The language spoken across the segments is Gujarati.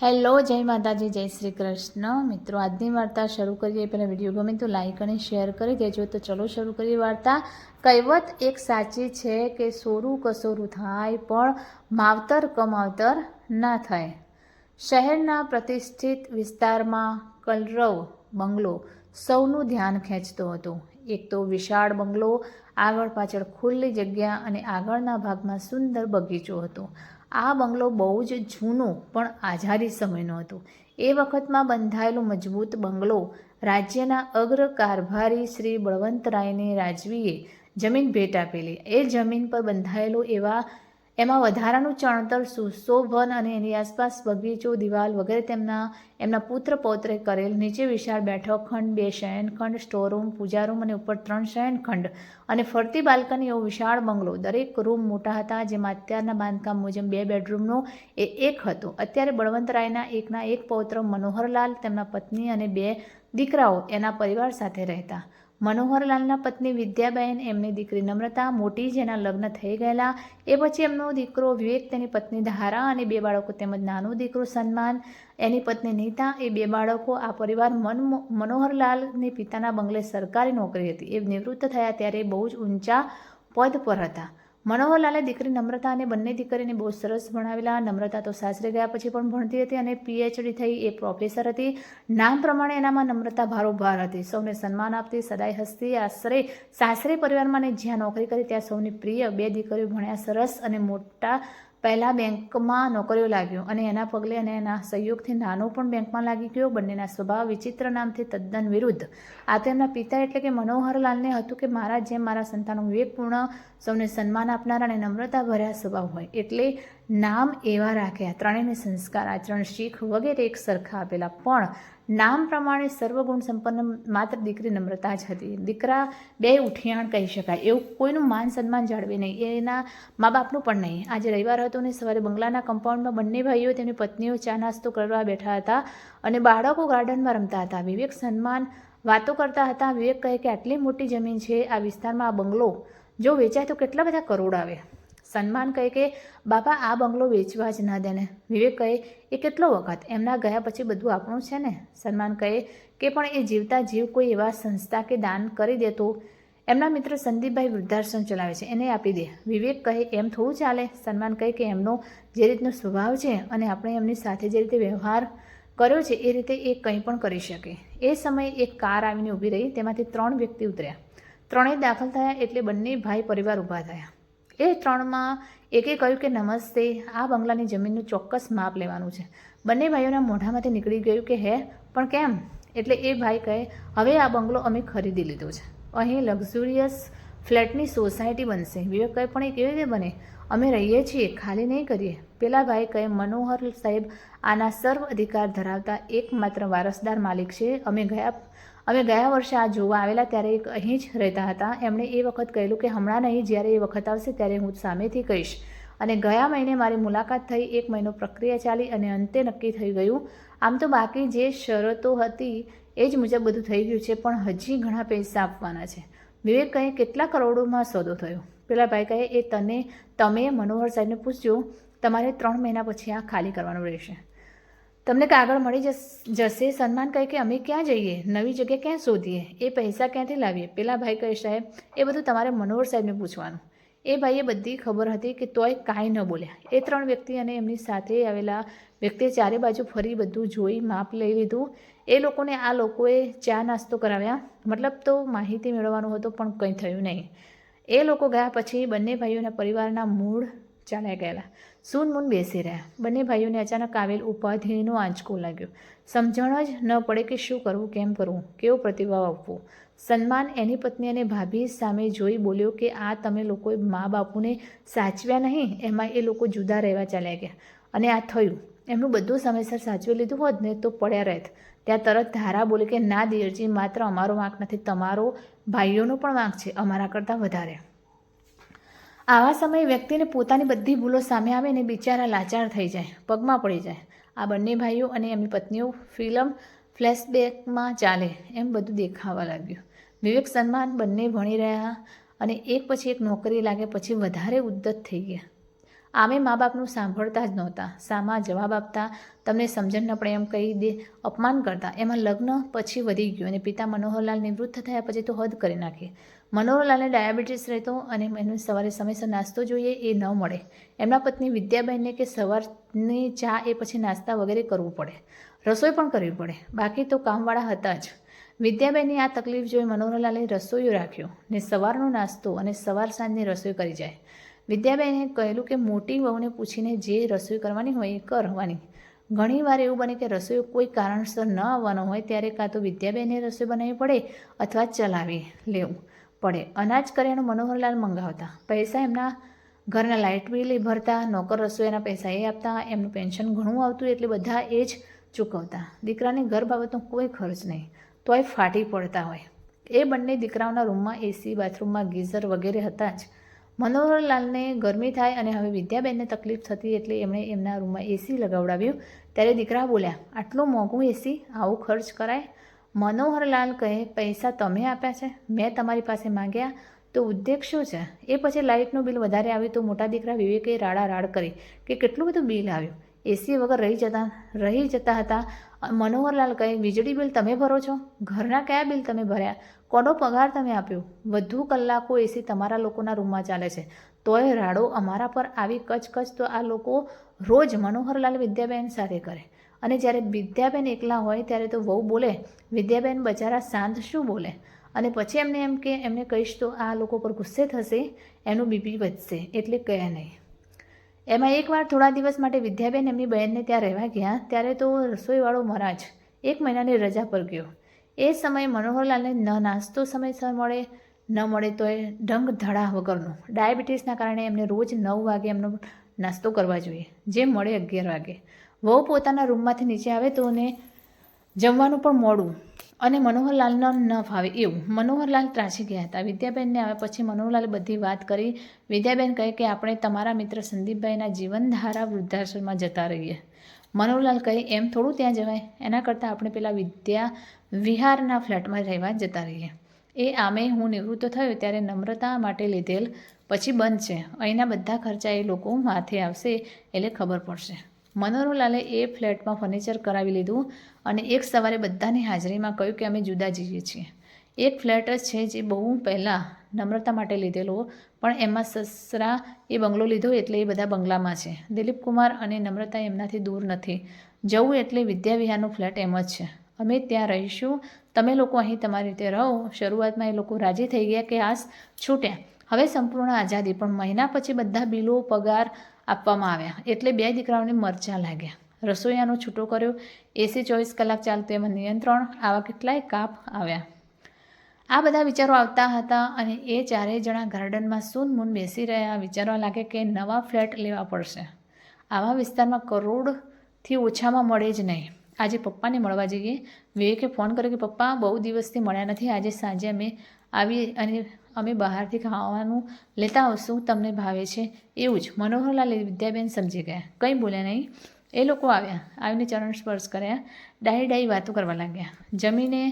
હેલો, જય માતાજી, જય શ્રી કૃષ્ણ. મિત્રો, આજની વાર્તા શરૂ કરીએ પહેલાં વિડીયો ગમે તો લાઈક અને શેર કરી દેજો. તો ચલો શરૂ કરીએ વાર્તા. કહેવત એક સાચી છે કે સોરું કસોરું થાય પણ માવતર કમાવતર ના થાય. શહેરના પ્રતિષ્ઠિત વિસ્તારમાં કલરવ બંગલો સૌનું ધ્યાન ખેંચતો હતો. એક તો વિશાળ બંગલો, આગળ પાછળ ખુલ્લી જગ્યા અને આગળના ભાગમાં સુંદર બગીચો હતો. આ બંગલો બહુ જ જૂનો પણ આઝાદી સમયનો હતો. એ વખતમાં બંધાયેલો મજબૂત બંગલો રાજ્યના અગ્ર કારભારી શ્રી બળવંતરાયને રાજવીએ જમીન ભેટ આપેલી. એ જમીન પર બંધાયેલો એમાં વધારાનું ચણતર, સુશોભન અને એની આસપાસ બગીચો, દિવાલ વગેરે એમના પુત્ર પૌત્રે કરેલ. નીચે વિશાળ બેઠક ખંડ, 2 શયનખંડ, સ્ટોરરૂમ, પૂજારૂમ અને ઉપર 3 શયનખંડ અને ફરતી બાલ્કની એવો વિશાળ બંગલો. દરેક રૂમ મોટા હતા, જેમાં અત્યારના બાંધકામ મુજબ 2 બેડરૂમનો એક હતો. અત્યારે બળવંતરાયના એકના એક પૌત્ર મનોહરલાલ, તેમના પત્ની અને 2 દીકરાઓ એના પરિવાર સાથે રહેતા. મનોહરલાલના પત્ની વિદ્યાબેન, એમની દીકરી નમ્રતા મોટી, જેના લગ્ન થઈ ગયેલા. એ પછી એમનો દીકરો વિવેક, તેની પત્ની ધારા અને 2 બાળકો તેમજ નાનો દીકરો સન્માન, એની પત્ની નીતા, એ 2 બાળકો. આ પરિવાર મનોહરલાલની પિતાના બંગલે સરકારી નોકરી હતી. એ નિવૃત્ત થયા ત્યારે બહુ જ ઊંચા પદ પર હતા. મનોહરલાલે દીકરી નમ્રતા અને બંને દીકરીને બહુ સરસ ભણાવેલા. નમ્રતા તો સાસરે ગયા પછી પણ ભણતી હતી અને PhD થઈ. એ પ્રોફેસર હતી. નામ પ્રમાણે એનામાં નમ્રતા ભારોભાર હતી. સૌને સન્માન આપતી, સદાય હસતી. સાસરે પરિવારમાં ને જ્યાં નોકરી કરી ત્યાં સૌની પ્રિય. 2 દીકરીઓ ભણ્યા સરસ અને મોટા પહેલાં બેંકમાં નોકરીઓ લાગ્યો અને એના પગલે અને એના સહયોગથી નાનો પણ બેંકમાં લાગી ગયો. બંનેના સ્વભાવ વિચિત્ર નામથી તદ્દન વિરુદ્ધ. આ તો એમના પિતા એટલે કે મનોહરલાલને હતું કે મારા જેમ મારા સંતાનો વિવેકપૂર્ણ, સૌને સન્માન આપનારા અને નમ્રતા ભર્યા સ્વભાવ હોય એટલે નામ એવા રાખ્યા. ત્રણેયને સંસ્કાર, આચરણ, શીખ વગેરે એક સરખા આપેલા. પણ નામ પ્રમાણે સર્વગુણ સંપન્ન માત્ર દીકરી નમ્રતા જ હતી. દીકરા 2 ઉઠિયાણ કહી શકાય. એવું કોઈનું માન સન્માન જાળવે નહીં, એના મા બાપનું પણ નહીં. આજે રવિવાર હતો ને સવારે બંગલાના કમ્પાઉન્ડમાં બંને ભાઈઓ તેમની પત્નીઓ ચા નાસ્તો કરવા બેઠા હતા અને બાળકો ગાર્ડનમાં રમતા હતા. વિવેક સન્માન વાતો કરતા હતા. વિવેક કહે કે આટલી મોટી જમીન છે આ વિસ્તારમાં, આ બંગલો જો વેચાય તો કેટલા બધા કરોડ આવે. સન્માન કહે કે બાપા આ બંગલો વેચવા જ ના દે ને. વિવેક કહે એ કેટલો વખત, એમના ગયા પછી બધું આપણું છે ને. સન્માન કહે કે પણ એ જીવતા જીવ કોઈ એવા સંસ્થા કે દાન કરી દે તો. એમના મિત્ર સંદીપભાઈ વૃદ્ધાશ્રમ ચલાવે છે, એને આપી દે. વિવેક કહે એમ થોડું ચાલે. સન્માન કહે કે એમનો જે રીતનો સ્વભાવ છે અને આપણે એમની સાથે જે રીતે વ્યવહાર કર્યો છે એ રીતે એ કંઈ પણ કરી શકે. એ સમયે એક કાર આવીને ઊભી રહી. તેમાંથી 3 વ્યક્તિ ઉતર્યા. 3 દાખલ થયા એટલે બંને ભાઈ પરિવાર ઊભા થયા. એ 3માં એકે કહ્યું કે નમસ્તે, આ બંગલાની જમીનનું ચોક્કસ માપ લેવાનું છે. બંને ભાઈઓના મોઢામાંથી નીકળી ગયું કે હે, પણ કેમ? એટલે એ ભાઈ કહે હવે આ બંગલો અમે ખરીદી લીધો છે, અહીં લક્ઝુરિયસ ફ્લેટની સોસાયટી બનશે. વિવેક કહે પણ એ કેવી રીતે બને? અમે રહીએ છીએ, ખાલી નહીં કરીએ. પેલા ભાઈ કહે મનોહર સાહેબ આના સર્વ અધિકાર ધરાવતા એકમાત્ર વારસદાર માલિક છે. અમે ગયા વર્ષે આ જોવા આવેલા ત્યારે એક અહીં જ રહેતા હતા. એમણે એ વખત કહેલું કે હમણાં નહીં, જ્યારે એ વખત આવશે ત્યારે હું સામેથી કહીશ. અને ગયા મહિને મારી મુલાકાત થઈ. 1 મહિનો પ્રક્રિયા ચાલી અને અંતે નક્કી થઈ ગયું. આમ તો બાકી જે શરતો હતી એ જ મુજબ બધું થઈ ગયું છે, પણ હજી ઘણા પૈસા આપવાના છે. વિવેક કહે કેટલા કરોડોમાં સોદો થયો? પેલા ભાઈ કહે એ તમે મનોહર સાહેબને પૂછજો. તમારે 3 મહિના પછી આ ખાલી કરવાનું રહેશે. તમને કાગળ મળી જશે. સન્માન કહે કે અમે ક્યાં જઈએ, નવી જગ્યા ક્યાં શોધીએ, એ પૈસા ક્યાંથી લાવીએ? પેલા ભાઈ કહે સાહેબ એ બધું તમારે મનોહર સાહેબને પૂછવાનું. એ ભાઈએ બધી ખબર હતી કે તોય કાંઈ ન બોલ્યા. એ 3 વ્યક્તિ અને એમની સાથે આવેલા વ્યક્તિએ ચારે બાજુ ફરી બધું જોઈ માપ લઈ લીધું. એ લોકોએ ચા નાસ્તો કરાવ્યા. મતલબ તો માહિતી મેળવવાનો હતો, પણ કંઈ થયું નહીં. એ લોકો ગયા પછી બંને ભાઈઓના પરિવારના મૂળ ચાલ્યા ગયેલા. સૂનમૂન બેસી રહ્યા. બંને ભાઈઓને અચાનક આવેલ ઉપાધિનો આંચકો લાગ્યો. સમજણ જ ન પડે કે શું કરવું, કેમ કરવું, કેવો પ્રતિભાવ આપવો. સન્માન એની પત્ની અને ભાભી સામે જોઈ બોલ્યો કે આ તમે લોકોએ મા બાપુને સાચવ્યા નહીં, એમાં એ લોકો જુદા રહેવા ચાલ્યા ગયા અને આ થયું. એમનું બધું સમયસર સાચવી લીધું હોત ને તો પડ્યા રહેત. ત્યાં તરત ધારા બોલી કે ના દિયરજી, માત્ર અમારો વાંક નથી, તમારો ભાઈઓનો પણ વાંક છે, અમારા કરતાં વધારે. આવા સમયે વ્યક્તિને પોતાની બધી ભૂલો સામે આવે ને બિચારા લાચાર થઈ જાય, પગમાં પડી જાય. આ બંને ભાઈઓ અને એમની પત્નીઓ ફિલ્મ ફ્લેશબેકમાં ચાલે એમ બધું દેખાવા લાગ્યું. વિવેક સન્માન બંને ભણી રહ્યા અને એક પછી એક નોકરી લાગે પછી વધારે ઉદ્ધત થઈ ગયા. આમે મા બાપનું સાંભળતા જ નહોતા, સામા જવાબ આપતા, તમને સમજણ ન પડે એમ કહી દે, અપમાન કરતા. એમાં લગ્ન પછી વધી ગયું અને પિતા મનોહરલાલ નિવૃત્ત થયા પછી તો હદ કરી નાખી. મનોહરલાલને ડાયાબિટીસ રહેતો અને એને સવારે સમયસર નાસ્તો જોઈએ એ ન મળે. એમના પત્ની વિદ્યાબેનને કે સવારની ચા એ પછી નાસ્તા વગેરે કરવું પડે, રસોઈ પણ કરવી પડે, બાકી તો કામવાળા હતા જ. વિદ્યાબેનની આ તકલીફ જોઈ મનોહરલાલે રસોઈયો રાખ્યો ને સવારનો નાસ્તો અને સવાર સાંજની રસોઈ કરી જાય. વિદ્યાબેને કહેલું કે મોટી વહુને પૂછીને જે રસોઈ કરવાની હોય એ કરવાની. ઘણીવાર એવું બને કે રસોઈ કોઈ કારણસર ન આવવાનો હોય ત્યારે કાં તો વિદ્યાબેને રસોઈ બનાવવી પડે અથવા ચલાવી લેવું પડે. અનાજ કરિયાણું મનોહરલાલ મંગાવતા, પૈસા એમના ઘરના લાઇટ બિલ એ ભરતા, નોકર રસોઈના પૈસા એ આપતા, એમનું પેન્શન ઘણું આવતું એટલે બધા એ જ ચૂકવતા. દીકરાની ઘર બાબતનો કોઈ ખર્ચ નહીં, તોય ફાટી પડતા હોય. એ બંને દીકરાઓના રૂમમાં એસી, બાથરૂમમાં ગીઝર વગેરે હતા જ. મનોહરલાલને ગરમી થાય અને હવે વિદ્યાબેનને તકલીફ થતી એટલે એમણે એમના રૂમમાં એસી લગાવડાવ્યું. ત્યારે દીકરા બોલ્યા, આટલું મોંઘું એસી, આવું ખર્ચ કરાય? મનોહરલાલ કહે, પૈસા તમે આપ્યા છે, મેં તમારી પાસે માંગ્યા તો ઉદ્દેશ શું છે? એ પછી લાઇટનું બિલ વધારે આવ્યું તો મોટા દીકરા વિવેકે રાડ કરી કે કેટલું બધું બિલ આવ્યું, એસી વગર રહી જતા હતા. મનોહરલાલ કહે, વીજળી બિલ તમે ભરો છો? ઘરના કયા બિલ તમે ભર્યા? કોનો પગાર તમે આપ્યો? વધુ કલાકો એસી તમારા લોકોના રૂમમાં ચાલે છે, તોય રાડો અમારા પર આવી કચ તો આ લોકો રોજ મનોહરલાલ વિદ્યાબેન સાથે કરે. અને જ્યારે વિદ્યાબેન એકલા હોય ત્યારે તો વહુ બોલે, વિદ્યાબેન બચારા શાંત શું બોલે? અને પછી એમ કે એમને કહીશ તો આ લોકો પર ગુસ્સે થશે, એનું બીપી વધશે, એટલે કહે નહીં. એમાં એકવાર થોડા દિવસ માટે વિદ્યાબેન એમની બહેનને ત્યાં રહેવા ગયા ત્યારે તો રસોઈવાળો મહારાજ 1 મહિનાની રજા પર ગયો. એ સમયે મનોહરલાલને ન નાસ્તો સમયસર મળે, ન મળે તો એ ઢંગ ધડા વગરનો. ડાયાબિટીસના કારણે એમને રોજ 9 વાગે એમનો નાસ્તો કરવા જોઈએ, જે મળે 11 વાગે. વહુ પોતાના રૂમમાંથી નીચે આવે તો ને જમવાનું પણ મોડું અને મનોહરલાલને ન ફાવે એવું. મનોહરલાલ ત્રાસી ગયા હતા. વિદ્યાબેનને આવ્યા પછી મનોહરલાલે બધી વાત કરી. વિદ્યાબેન કહે કે આપણે તમારા મિત્ર સંદીપભાઈના જીવનધારા વૃદ્ધાશ્રમમાં જતા રહીએ. મનોહરલાલ કહે, એમ થોડું ત્યાં જવાય, એના કરતાં આપણે પેલા વિદ્યા વિહારના ફ્લેટમાં રહેવા જતા રહીએ. એ આમે હું નિવૃત્ત થયો ત્યારે નમ્રતા માટે લીધેલ, પછી બંધ છે. અહીંના બધા ખર્ચા એ લોકો માથે આવશે એટલે ખબર પડશે. મનોહરલાલે એ ફ્લેટમાં ફર્નિચર કરાવી લીધું અને એક સવારે બધાની હાજરીમાં કહ્યું કે અમે જુદા જઈએ છીએ. એક ફ્લેટ જ છે જે બહુ પહેલાં નમ્રતા માટે લીધેલો, પણ એમાં સસરા એ બંગલો લીધો એટલે એ બધા બંગલામાં છે. દિલીપકુમાર અને નમ્રતા એમનાથી દૂર નથી. જવું એટલે વિદ્યાવિહારનો ફ્લેટ એમ જ છે. અમે ત્યાં રહીશું, તમે લોકો અહીં તમારી રીતે રહો. શરૂઆતમાં એ લોકો રાજી થઈ ગયા કે આસ છૂટ્યા, હવે સંપૂર્ણ આઝાદી. પણ મહિના પછી બધા બિલો પગાર આપવામાં આવ્યા એટલે 2 દીકરાઓને મરચાં લાગ્યા. રસોઈયાનો છૂટો કર્યો, એસી 24 કલાક ચાલતું એમાં નિયંત્રણ, આવા કેટલાય કાપ આવ્યા. આ બધા વિચારો આવતા હતા અને એ 4 જણા ગાર્ડનમાં સૂનમૂન બેસી રહ્યા. વિચારવા લાગે કે નવા ફ્લેટ લેવા પડશે. આવા વિસ્તારમાં કરોડથી ઓછામાં મળે જ નહીં. આજે પપ્પાને મળવા જઈએ. વિવેકે ફોન કર્યો કે પપ્પા બહુ દિવસથી મળ્યા નથી, આજે સાંજે અમે આવી અને અમે બહારથી ખાવાનું લેતા આવશું, તમને ભાવે છે એવું જ. મનોહરલાલ વિદ્યાબેન સમજી ગયા, કંઈ બોલ્યા નહીં. એ લોકો આવીને ચરણ સ્પર્શ કર્યા, ડાઈ વાતો કરવા લાગ્યા. જમીને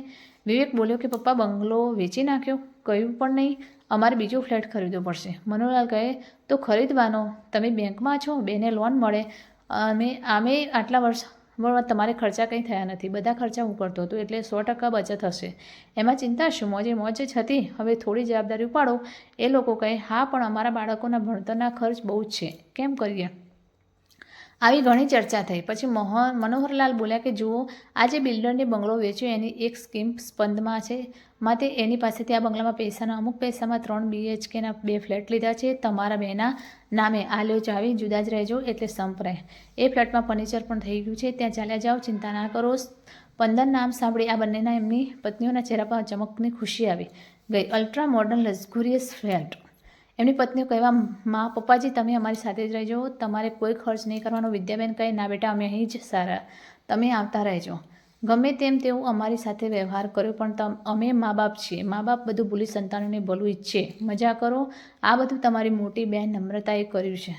વિવેક બોલ્યો કે પપ્પા બંગલો વેચી નાખ્યો? કહ્યું પણ નહીં, અમારે બીજો ફ્લેટ ખરીદવો પડશે. મનોહરલાલ કહે, તો ખરીદવાનો, તમે બેંકમાં છો, બેને લોન મળે, આમે આટલા વર્ષમાં તમારે ખર્ચા કંઈ થયા નથી, બધા ખર્ચા હું કરતો હતો એટલે 100% બચત હશે, એમાં ચિંતા શું? મોજ જ હતી, હવે થોડી જવાબદારી ઉપાડો. એ લોકો કહે, હા પણ અમારા બાળકોના ભણતરના ખર્ચ બહુ જ છે, કેમ કરીએ? આવી ઘણી ચર્ચા થઈ. પછી મનોહરલાલ બોલ્યા કે જુઓ, આ જે બિલ્ડરને બંગલો વેચ્યો એની એક સ્કીમ સ્પંદમાં છે, માટે એની પાસેથી આ બંગલામાં પૈસાના અમુક પૈસામાં 3 BHKના 2 ફ્લેટ લીધા છે. તમારા બેના નામે આ લ્યો ચાવી, જુદા જ રહેજો એટલે સંપ રહે. એ ફ્લેટમાં ફર્નિચર પણ થઈ ગયું છે, ત્યાં ચાલ્યા જાઓ, ચિંતા ના કરો. સ્પંદન નામ સાંભળી આ બંનેના એમની પત્નીઓના ચહેરા પર ચમકની ખુશી આવી ગઈ. Ultra modern luxurious flat. એમની પત્નીઓ કહેવા, માં પપ્પાજી તમે અમારી સાથે જ રહેજો, તમારે કોઈ ખર્ચ નહીં કરવાનો. વિદ્યાબેન કહે, ના બેટા અમે અહીં જ સારા, તમે આવતા રહેજો. ગમે તેમ તેવું અમારી સાથે વ્યવહાર કર્યો પણ અમે મા બાપ છીએ, મા બાપ બધું ભૂલી સંતાનોને ભલું ઈચ્છે. મજા કરો, આ બધું તમારી મોટી બહેન નમ્રતાએ કર્યું છે,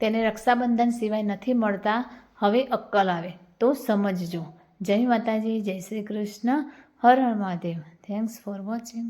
તેને રક્ષાબંધન સિવાય નથી મળતા, હવે અક્કલ આવે તો સમજજો. જય માતાજી, જય શ્રી કૃષ્ણ, હર હર મહાદેવ. Thanks for watching.